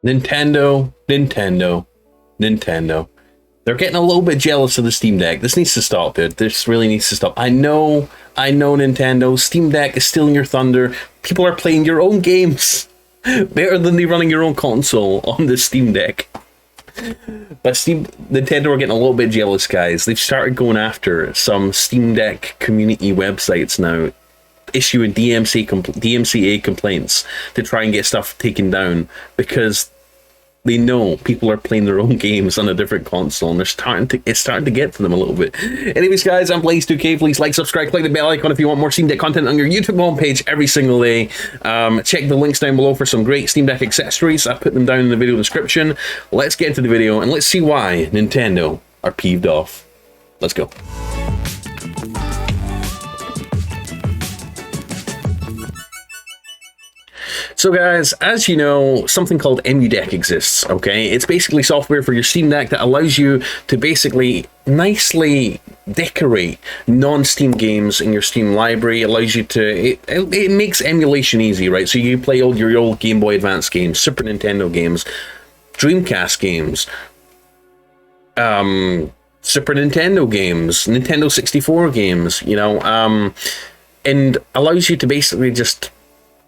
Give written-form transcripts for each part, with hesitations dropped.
Nintendo. They're getting a little bit jealous of the Steam Deck. This needs to stop, dude. This really needs to stop. I know, Nintendo. Steam Deck is stealing your thunder. People are playing your own games better than they running your own console on the Steam Deck. But Nintendo are getting a little bit jealous, guys. They've started going after some Steam Deck community websites now, issuing DMCA complaints to try and get stuff taken down because they know people are playing their own games on a different console, and it's starting to get to them a little bit. Anyways, guys, I'm Blaze2K. Please like, subscribe, click the bell icon if you want more Steam Deck content on your YouTube homepage every single day. Check the links down below for some great Steam Deck accessories. I put them down in the video description. Let's get into the video and let's see why Nintendo are peeved off. Let's go. So guys, as you know, something called EmuDeck exists, okay? It's basically software for your Steam Deck that allows you to basically nicely decorate non-Steam games in your Steam library. It allows you to, it makes emulation easy, right? So you can play all your old Game Boy Advance games, Super Nintendo games, Dreamcast games, Super Nintendo games, Nintendo 64 games, you know, and allows you to basically just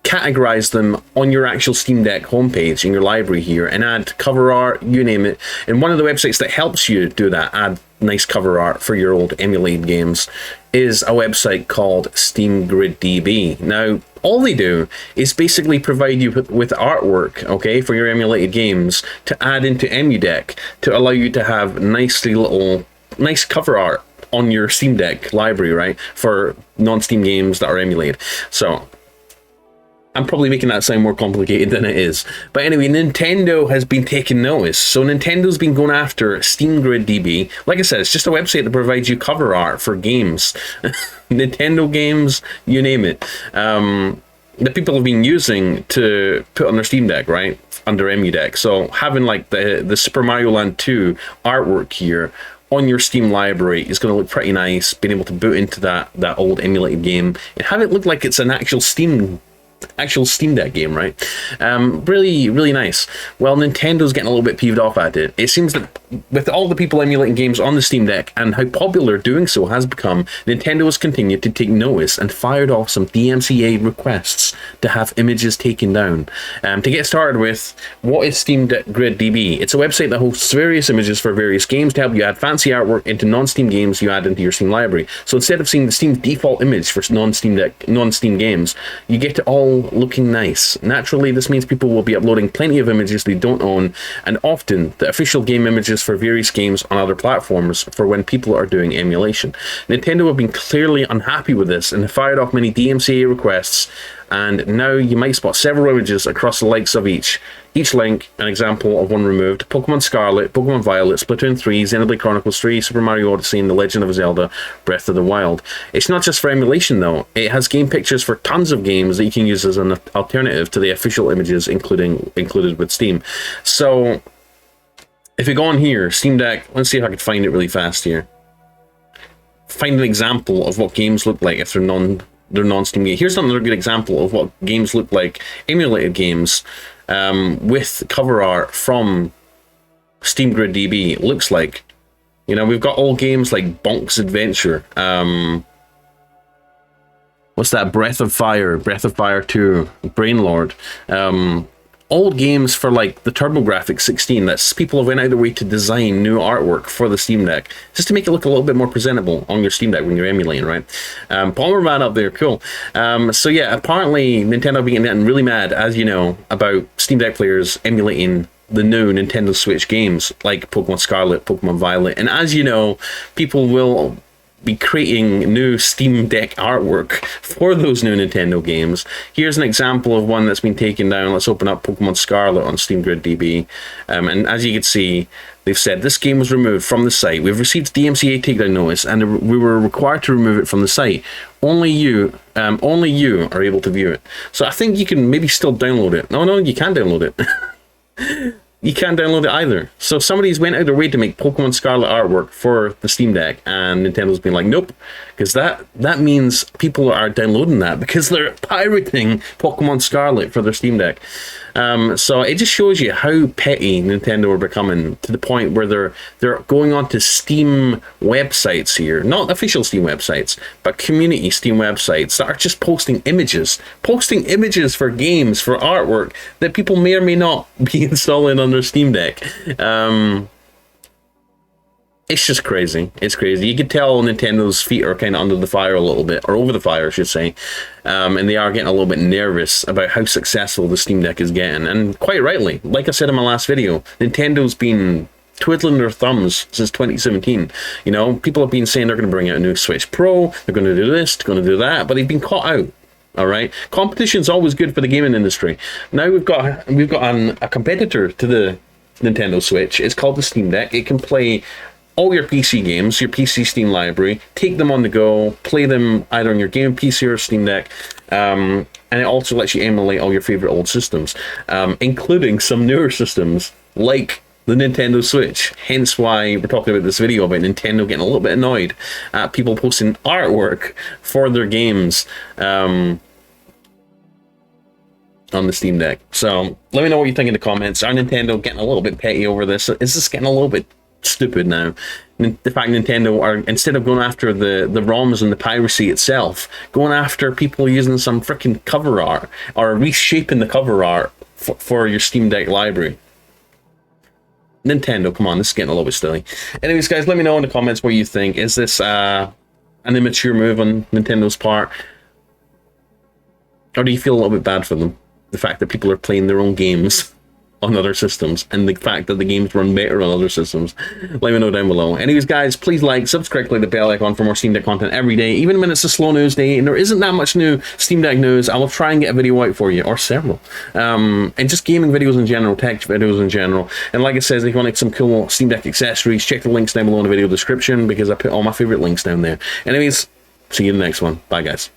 categorize them on your actual Steam Deck homepage in your library here and add cover art, you name it. And one of the websites that helps you do that, add nice cover art for your old emulated games, is a website called SteamGridDB. Now, all they do is basically provide you with artwork, okay, for your emulated games to add into EmuDeck to allow you to have nice cover art on your Steam Deck library, right, for non-Steam games that are emulated. So I'm probably making that sound more complicated than it is. But anyway, Nintendo has been taking notice. So Nintendo's been going after SteamGridDB. Like I said, it's just a website that provides you cover art for games. Nintendo games, you name it. That people have been using to put on their Steam Deck, right? Under EmuDeck. So having like the Super Mario Land 2 artwork here on your Steam library is going to look pretty nice. Being able to boot into that old emulated game and have it look like it's an actual Steam Deck game, right? Really nice. Well, Nintendo's getting a little bit peeved off at it. It seems that with all the people emulating games on the Steam Deck and how popular doing so has become, Nintendo has continued to take notice and fired off some DMCA requests to have images taken down. To get started with, what is SteamGridDB? It's a website that hosts various images for various games to help you add fancy artwork into non-Steam games you add into your Steam library. So instead of seeing the Steam default image for non-Steam games, you get it all looking nice. Naturally, this means people will be uploading plenty of images they don't own, and often the official game images for various games on other platforms for when people are doing emulation. Nintendo have been clearly unhappy with this and have fired off many DMCA requests, and now you might spot several images across the likes of each link, an example of one removed: Pokemon Scarlet, Pokemon Violet, Splatoon 3, Xenoblade Chronicles 3, Super Mario Odyssey, and The Legend of Zelda Breath of the Wild. It's not just for emulation though, it has game pictures for tons of games that you can use as an alternative to the official images included with Steam. So if you go on here, Steam Deck, let's see if I can find it really fast here. Find an example of what games look like if they're non-Steam games. Here's another good example of what games look like, emulated games, with cover art from SteamGridDB. It looks like, you know, we've got old games like Bonk's Adventure. What's that? Breath of Fire 2, Brainlord. Old games for like the TurboGrafx 16. That's people have went out of their way to design new artwork for the Steam Deck just to make it look a little bit more presentable on your Steam Deck when you're emulating, right? Bomberman up there, cool. So yeah, apparently Nintendo have been getting really mad, as you know, about Steam Deck players emulating the new Nintendo Switch games like Pokemon Scarlet, Pokemon Violet, and as you know, people will be creating new Steam Deck artwork for those new Nintendo games. Here's an example of one that's been taken down. Let's open up Pokemon Scarlet on SteamGridDB. And as you can see, they've said this game was removed from the site. We've received DMCA takedown notice and we were required to remove it from the site. Only you are able to view it. So I think you can maybe still download it. No, you can download it. you can't download it either. So somebody's went out of their way to make Pokemon Scarlet artwork for the Steam Deck, and Nintendo's been like, nope, because that means people are downloading that because they're pirating Pokemon Scarlet for their Steam Deck. So it just shows you how petty Nintendo are becoming, to the point where they're going on to Steam websites here, not official Steam websites, but community Steam websites that are just posting images for games, for artwork that people may or may not be installing on their Steam Deck. It's just crazy. It's crazy. You can tell Nintendo's feet are kind of under the fire a little bit, or over the fire, I should say. And they are getting a little bit nervous about how successful the Steam Deck is getting. And quite rightly, like I said in my last video, Nintendo's been twiddling their thumbs since 2017. You know, people have been saying they're going to bring out a new Switch Pro, they're going to do this, they're going to do that, but they've been caught out. All right, competition's always good for the gaming industry. Now we've got a competitor to the Nintendo Switch. It's called the Steam Deck. It can play all your PC games, your PC Steam library, take them on the go, play them either on your game PC or Steam Deck, and it also lets you emulate all your favorite old systems, including some newer systems like the Nintendo Switch. Hence why we're talking about this video about Nintendo getting a little bit annoyed at people posting artwork for their games on the Steam Deck. So let me know what you think in the comments. Are Nintendo getting a little bit petty over this? Is this getting a little bit stupid now? The fact Nintendo are, instead of going after the ROMs and the piracy itself, going after people using some freaking cover art or reshaping the cover art for your Steam Deck library. Nintendo, come on, this is getting a little bit silly. Anyways, guys, let me know in the comments what you think. Is this an immature move on Nintendo's part? Or do you feel a little bit bad for them? The fact that people are playing their own games on other systems, and the fact that the games run better on other systems. Let me know down below. Anyways, guys, please like, subscribe, click the bell icon for more Steam Deck content every day. Even when it's a slow news day and there isn't that much new Steam Deck news, I will try and get a video out for you, or several. And just gaming videos in general, tech videos in general. And like it says, if you want some cool Steam Deck accessories, check the links down below in the video description, because I put all my favorite links down there. Anyways, see you in the next one. Bye, guys.